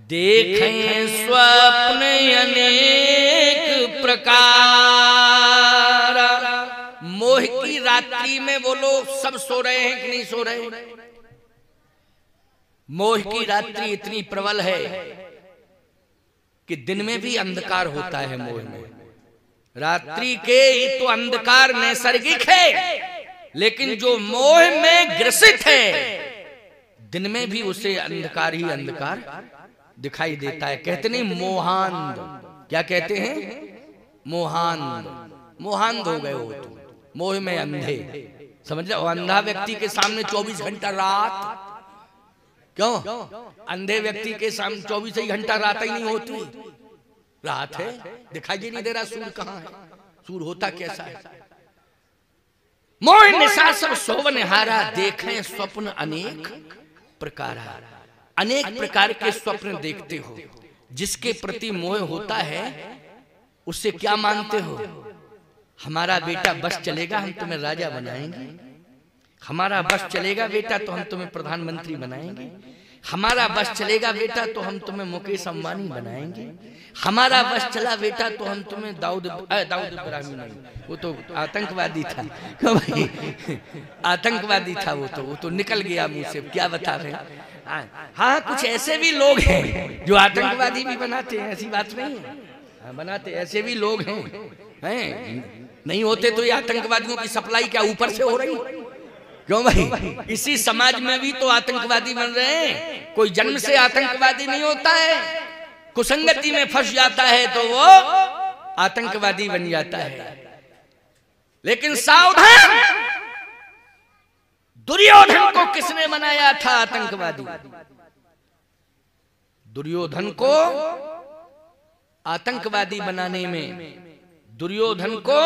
देखें स्वप्न अनेक प्रकार। मोह की रात्रि में वो लोग सब सो रहे हैं कि नहीं सो रहे? मोह की रात्रि इतनी प्रबल है कि दिन में भी अंधकार होता है मोह में। रात्रि के तो अंधकार नैसर्गिक है, लेकिन जो मोह में ग्रसित है दिन में भी उसे अंधकार ही अंधकार दिखाई देता है। कहते नहीं मोहांध, क्या कहते हैं? मोहांध। मोहांध हो गए हो तो मोह में अंधे, समझ लो। अंधा व्यक्ति के सामने 24 घंटा रात, क्यों? अंधे व्यक्ति के सामने 24 घंटा रात ही नहीं होती। रात है, दिखाई नहीं दे रहा सूर्य कहाँ है, सूर्य होता कैसा है। मोह निशा सब सोवन हारा, देखें स्वप्न अनेक प्रकार। अनेक प्रकार के स्वप्न देखते हो। जिसके प्रति मोह होता है उससे क्या मानते हो? हमारा बेटा बस चलेगा हम तुम्हें राजा बनाएंगे, हमारा बस चलेगा बेटा तो हम तुम्हें प्रधानमंत्री बनाएंगे, हमारा बस चलेगा बेटा तो हम तुम्हें मुकेश अंबानी बनाएंगे, हमारा बस चला बेटा तो हम तुम्हें दाऊद इब्राहिम नहीं, वो तो आतंकवादी था भाई, आतंकवादी था वो तो निकल गया मुंह से, क्या बता रहे हैं। हाँ, कुछ ऐसे भी लोग हैं जो आतंकवादी भी बनाते हैं, ऐसी बात नहीं है। हाँ, बनाते ऐसे भी लोग हैं। नहीं होते तो ये आतंकवादियों की सप्लाई क्या ऊपर से हो रही? क्यों भाई? इसी समाज में भी तो आतंकवादी बन रहे हैं। कोई जन्म से आतंकवादी नहीं होता है, कुसंगति में फंस जाता है तो वो आतंकवादी बन जाता है। लेकिन सावधान, दुर्योधन को किसने बनाया था आतंकवादी? दुर्योधन को आतंकवादी बनाने में, दुर्योधन को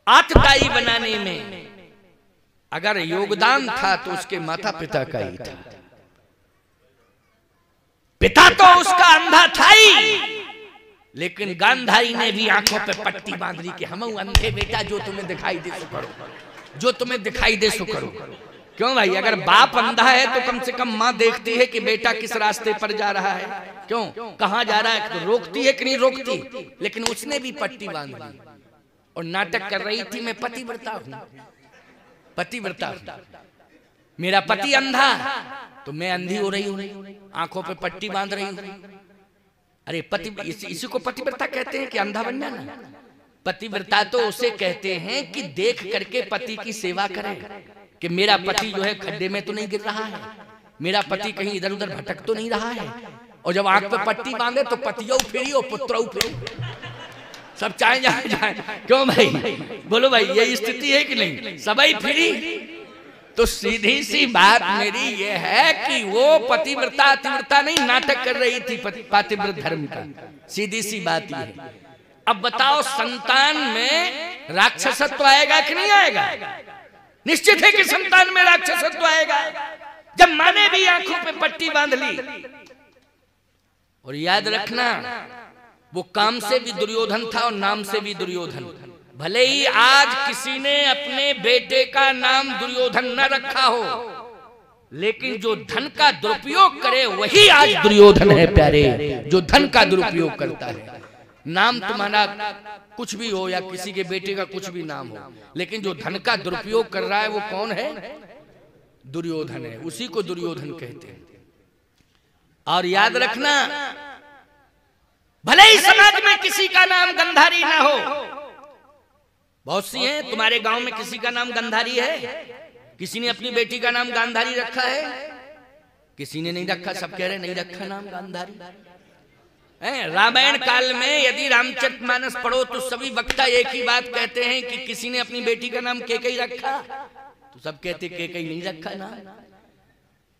आतताई बनाने में अगर योगदान था तो उसके माता पिता का ही था। पिता तो उसका अंधा था ही, लेकिन गांधारी ने भी आंखों पे पट्टी बांध ली कि हम अंधे बेटा, जो तुम्हें दिखाई दे सो करो, जो तुम्हें दिखाई दे सो करो। क्यों भाई? अगर बाप अंधा है तो कम से कम माँ देखती है कि बेटा किस रास्ते पर जा रहा है, क्यों, कहां जा रहा है, तो रोकती है कि नहीं रोकती। लेकिन उसने भी पट्टी बांध ली और नाटक कर रही थी, मैं पतिव्रता हूं, पतिव्रता हूं, मेरा पति अंधा तो मैं अंधी हो रही हूं, आंखों पे पट्टी बांध रही हूं। अरे पति, इसी को पतिव्रता कहते हैं कि अंधा बन जाना? पतिव्रता तो उसे कहते हैं कि देख करके पति की सेवा करे, कि मेरा पति जो है खड्डे में तो नहीं गिर रहा है, मेरा पति कहीं इधर उधर भटक तो नहीं रहा है। और जब आंख पे पट्टी बांधे तो पतियों फिरी और पुत्रों फिरी, सब चाहे जाए। क्यों भाई? बोलो भाई, ये स्थिति है कि नहीं? सबई फिरी। तो सीधी सी बात मेरी ये है कि वो पतिव्रता अतिव्रता नहीं, नाटक कर रही थी पातिव्रत धर्म का। सीधी सी बात ये है। अब बताओ, संतान में राक्षसत्व आएगा कि नहीं आएगा? निश्चित है कि संतान में राक्षसत्व आएगा। जब माँ ने भी आंखों पे पट्टी बांध ली, और याद रखना वो काम से भी दुर्योधन था और नाम से भी दुर्योधन। भले ही आज किसी ने अपने बेटे का नाम दुर्योधन न रखा हो, लेकिन जो धन का दुरुपयोग करे वही आज दुर्योधन है प्यारे, जो धन का दुरुपयोग करता है। नाम तुम्हारा कुछ भी हो या किसी के बेटे का कुछ भी नाम हो, लेकिन जो धन का दुरुपयोग कर रहा है वो कौन है? दुर्योधन है, उसी को दुर्योधन कहते हैं। और याद रखना, भले ही समाज में किसी का नाम गंधारी ना हो, बहुत सी हैं, तुम्हारे गांव में किसी का नाम गंधारी है? किसी ने अपनी बेटी का नाम गांधारी रखा है? किसी ने नहीं रखा, सब कह रहे नहीं रखा नाम गांधारी। रामायण काल में यदि रामचरितमानस पढ़ो तो सभी वक्ता एक ही बात कहते हैं कि किसी ने अपनी बेटी का नाम कैकेयी रखा, तो सब कहते कैकेयी नहीं रखा नाम।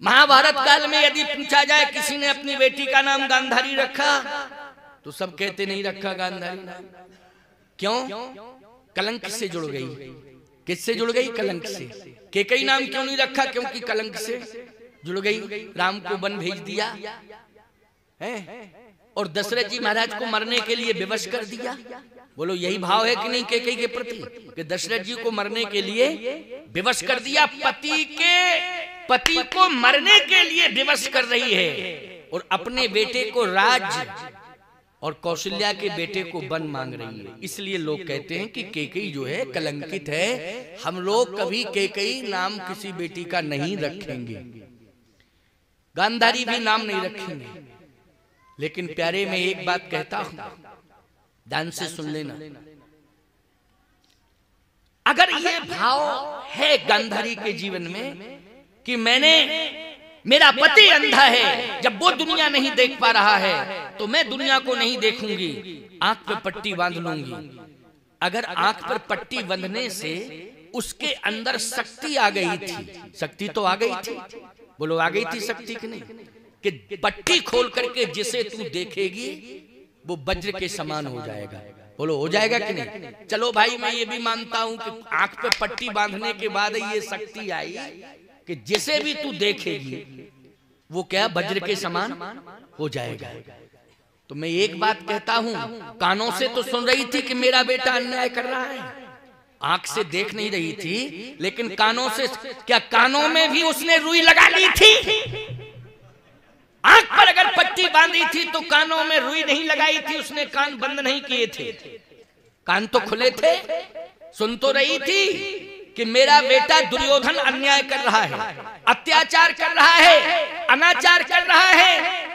महाभारत काल में यदि पूछा जाए किसी ने अपनी बेटी का नाम गांधारी रखा, तो सब कहते नहीं रखा गांधारी नाम। क्यों? कलंक से जुड़ गई। किससे जुड़ गई? कलंक से। कैकेयी नाम क्यों नहीं रखा? क्योंकि कलंक से जुड़ गई। राम को वन भेज दिया है और दशरथ जी महाराज को मरने के लिए विवश कर दिया। बोलो यही भाव है कि नहीं कैकेयी के प्रति, कि दशरथ जी को मरने के लिए विवश कर दिया। पति को मरने के लिए विवश कर रही है, और अपने बेटे को राज्य और कौशल्या के बेटे को वन मांग रही है। इसलिए लोग कहते हैं कि कैकेयी जो है कलंकित है, हम लोग कभी कैकेयी नाम किसी बेटी का नहीं रखेंगे, गांधारी भी नाम नहीं रखेंगे। लेकिन प्यारे मैं एक बात कहता हूं, ध्यान से सुन लेना, अगर ये भाव है गांधारी के जीवन में कि मेरा पति अंधा है, जब वो दुनिया नहीं देख पा रहा है तो मैं दुनिया को नहीं देखूंगी, आंख पे पट्टी बांध लूंगी। अगर आंख पर पट्टी बांधने से उसके अंदर शक्ति आ गई थी, शक्ति तो आ गई थी, बोलो आ गई थी शक्ति कि नहीं, कि पट्टी खोल करके जिसे तू देखेगी वो वज्र के समान हो जाएगा, बोलो हो जाएगा कि नहीं। चलो भाई मैं ये भी मानता हूं कि आंख पे पट्टी बांधने के बाद ये शक्ति आई कि जिसे भी तू देखेगी वो क्या वज्र के समान हो जाएगा। तो मैं एक बात कहता हूं, कानों से तो सुन रही थी कि मेरा बेटा अन्याय कर रहा है, आंख से देख नहीं रही थी, लेकिन कानों से, क्या कानों में भी उसने रुई लगा ली थी? आंख पर अगर पट्टी बांधी थी तो कानों में रुई नहीं लगाई थी, उसने कान बंद नहीं किए थे, कान तो खुले थे, सुन तो रही थी कि मेरा बेटा दुर्योधन अन्याय कर रहा है, अत्याचार कर रहा है, अनाचार कर रहा है।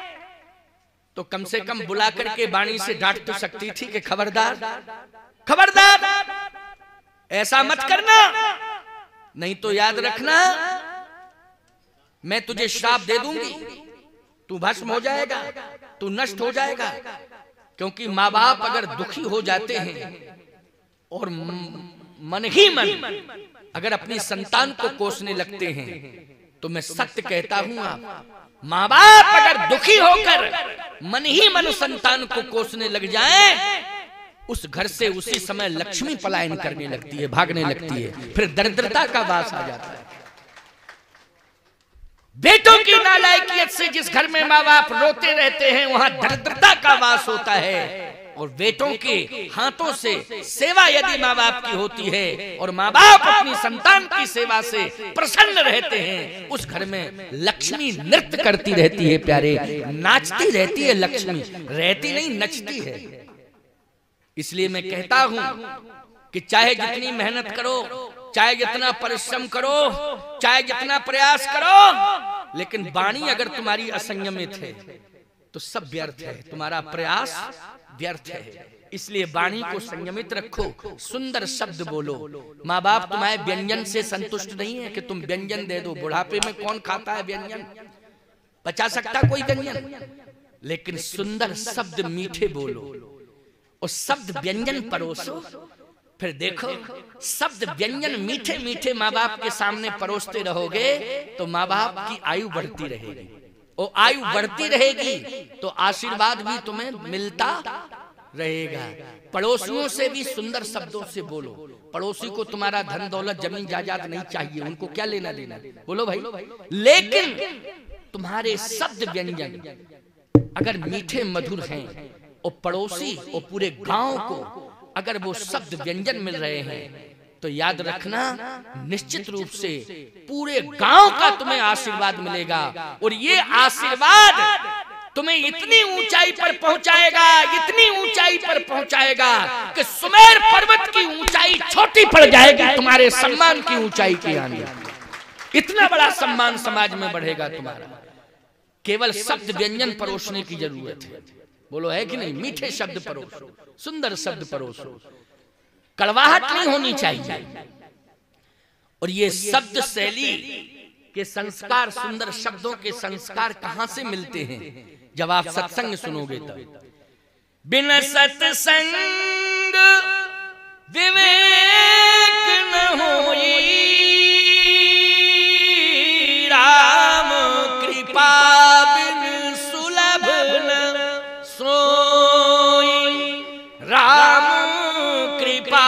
तो कम से कम बुला करके वाणी से डांट तो सकती थी कि खबरदार खबरदार ऐसा मत करना, नहीं तो याद रखना मैं तुझे श्राप दे दूंगी, तू भस्म हो जाएगा, तू नष्ट हो जाएगा। क्योंकि माँ बाप अगर दुखी हो जाते हैं और मन ही मन अगर अपनी संतान को कोसने लगते हैं, तो मैं सत्य कहता हूं, आप माँ बाप अगर दुखी होकर मन ही मन संतान को कोसने लग जाएं, उस घर से उसी समय लक्ष्मी पलायन करने लगती है, भागने लगती है, फिर दरिद्रता का वास आ जाता है। बेटों की नालायकियत से जिस घर में माँ बाप रोते रहते हैं वहां दरिद्रता का वास होता है, और बेटों के हाथों से सेवा यदि माँ बाप की होती है और माँ बाप अपनी संतान की सेवा से प्रसन्न रहते हैं, उस घर में लक्ष्मी नृत्य करती रहती है, प्यारे नाचती रहती है, लक्ष्मी रहती नहीं नचती है। इसलिए मैं कहता हूं कि चाहे जितनी मेहनत करो, चाहे जितना परिश्रम करो, चाहे जितना प्रयास करो, लेकिन वाणी अगर तुम्हारी असंयमित है तो सब व्यर्थ है, तुम्हारा प्रयास व्यर्थ है। इसलिए वाणी को संयमित रखो, सुंदर शब्द बोलो। माँ बाप तुम्हारे व्यंजन से संतुष्ट नहीं है कि तुम व्यंजन दे दो, बुढ़ापे में कौन खाता है व्यंजन, बचा सकता कोई व्यंजन, लेकिन सुंदर शब्द मीठे बोलो और शब्द व्यंजन परोसो। फिर देखो शब्द व्यंजन मीठे मीठे माँ बाप के सामने परोसते रहोगे तो माँ बाप की आयु बढ़ती रहेगी, और आयु बढ़ती रहेगी तो आशीर्वाद भी तुम्हें मिलता रहेगा। पड़ोसियों से भी सुंदर शब्दों से बोलो। पड़ोसी को तुम्हारा धन दौलत जमीन जायदाद नहीं चाहिए, उनको क्या लेना देना, बोलो भाई, लेकिन तुम्हारे शब्द व्यंजन अगर मीठे मधुर हैं और पड़ोसी और पूरे गांव को अगर वो शब्द व्यंजन मिल रहे हैं, तो याद रखना निश्चित रूप से पूरे गांव का तुम्हें आशीर्वाद मिलेगा, और ये आशीर्वाद तुम्हें इतनी ऊंचाई पर पहुंचाएगा, इतनी ऊंचाई पर पहुंचाएगा कि सुमेर पर्वत की ऊंचाई छोटी पड़ जाएगी तुम्हारे सम्मान की ऊंचाई के आने। इतना बड़ा सम्मान समाज में बढ़ेगा तुम्हारा। केवल शब्द व्यंजन परोसने की जरूरत है, बोलो है कि नहीं, मीठे शब्द परोसो, सुंदर शब्द परोसो, कड़वाहट नहीं होनी चाहिए। और ये शब्द शैली के संस्कार, सुंदर शब्दों के संस्कार कहां से मिलते हैं, जब आप सत्संग सुनोगे तब। बिन सत्संग विवेक न होई, राम कृपा बिन सुलभ न सोई, राम कृपा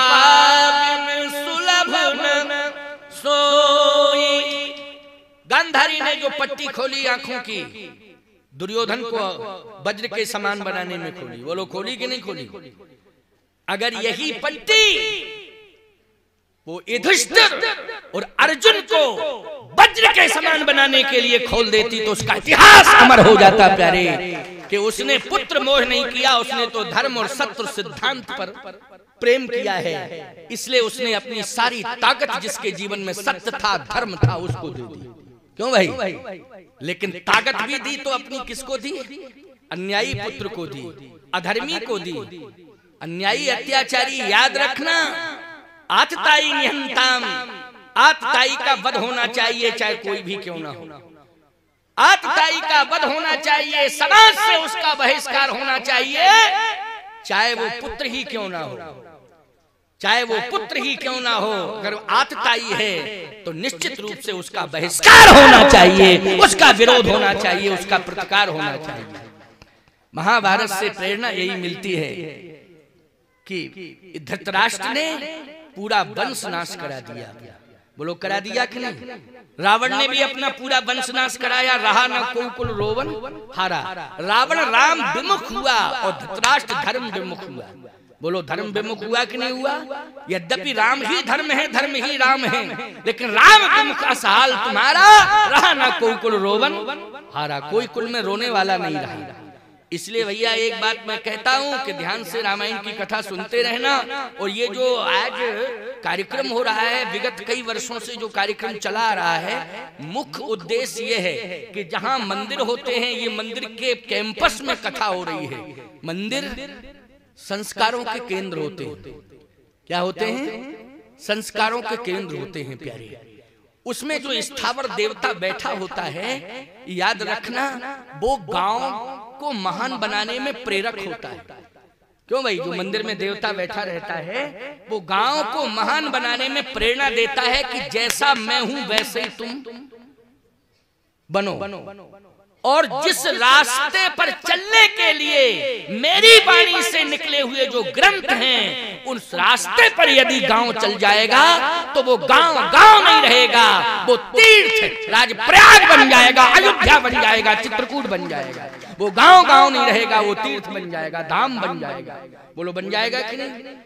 बिन सुलभ न सोई। गांधारी ने जो पट्टी खोली आंखों की, दुर्योधन को वज्र के समान बनाने में खोली, वो लोग खोली कि नहीं खोली? अगर यही पट्टी वो युधिष्ठिर और अर्जुन को वज्र के समान बनाने के लिए खोल देती तो उसका इतिहास अमर हो जाता प्यारे, कि उसने पुत्र मोह नहीं किया, उसने तो धर्म और सत्य सिद्धांत पर प्रेम किया है, इसलिए उसने अपनी सारी ताकत जिसके जीवन में सत्य था धर्म था उसको दे दी। क्यों भाई? लेकिन ताकत भी दी तो अपनी किसको दी? अन्यायी पुत्र को दी, अधर्मी को दी। अन्यायी अत्याचारी याद रखना, आतताई निहंताम, आतताई का वध होना चाहिए चाहे कोई भी क्यों ना हो। आतताई का वध होना चाहिए, समाज से उसका बहिष्कार होना चाहिए, चाहे वो पुत्र ही क्यों ना हो, चाहे वो पुत्र ही क्यों ना हो। अगर आतताई है तो निश्चित रूप से उसका बहिष्कार होना चाहिए, उसका विरोध होना चाहिए, उसका प्रतिकार होना चाहिए। महाभारत से प्रेरणा यही मिलती है कि धृतराष्ट्र ने पूरा वंश नाश करा दिया। बोलो करा दिया कि नहीं? रावण ने भी अपना पूरा वंश नाश कराया, रहा न कुल रोवन हारा। रावण राम विमुख हुआ और धृतराष्ट्र धर्म विमुख हुआ। बोलो धर्म विमुख हुआ कि नहीं हुआ? यद्यपि राम ही धर्म है, धर्म ही राम है, लेकिन राम विमुख असहाल तुम्हारा, रहा न कुल रोवन हारा। कोई कुल में रोने वाला नहीं रहा। इसलिए भैया एक बात मैं कहता हूं कि ध्यान से रामायण की कथा सुनते रहना। और ये जो आज कार्यक्रम हो रहा है, विगत कई वर्षों से जो कार्यक्रम चला आ रहा है, मुख्य उद्देश्य ये है कि जहां मंदिर होते हैं, ये मंदिर के कैंपस में कथा हो रही है। मंदिर संस्कारों के केंद्र होते हैं। क्या होते हैं? संस्कारों के केंद्र होते हैं प्यारे। उसमें जो स्थावर देवता बैठा होता है, याद रखना, वो गांव को महान बनाने में प्रेरक होता है। क्यों भाई? जो मंदिर में देवता बैठा रहता है वो गांव को महान बनाने में प्रेरणा देता है कि जैसा मैं हूं वैसे ही तुम बनो। और जिस रास्ते पर चलने के लिए मेरी वाणी से निकले हुए जो ग्रंथ हैं, उस रास्ते पर यदि गांव चल जाएगा तो वो गांव गांव नहीं रहेगा, वो तीर्थ राजप्रयाग बन जाएगा, अयोध्या बन जाएगा, चित्रकूट बन जाएगा। वो गांव गांव नहीं रहेगा, वो तीर्थ बन जाएगा, धाम बन जाएगा। बोलो बन जाएगा कि नहीं?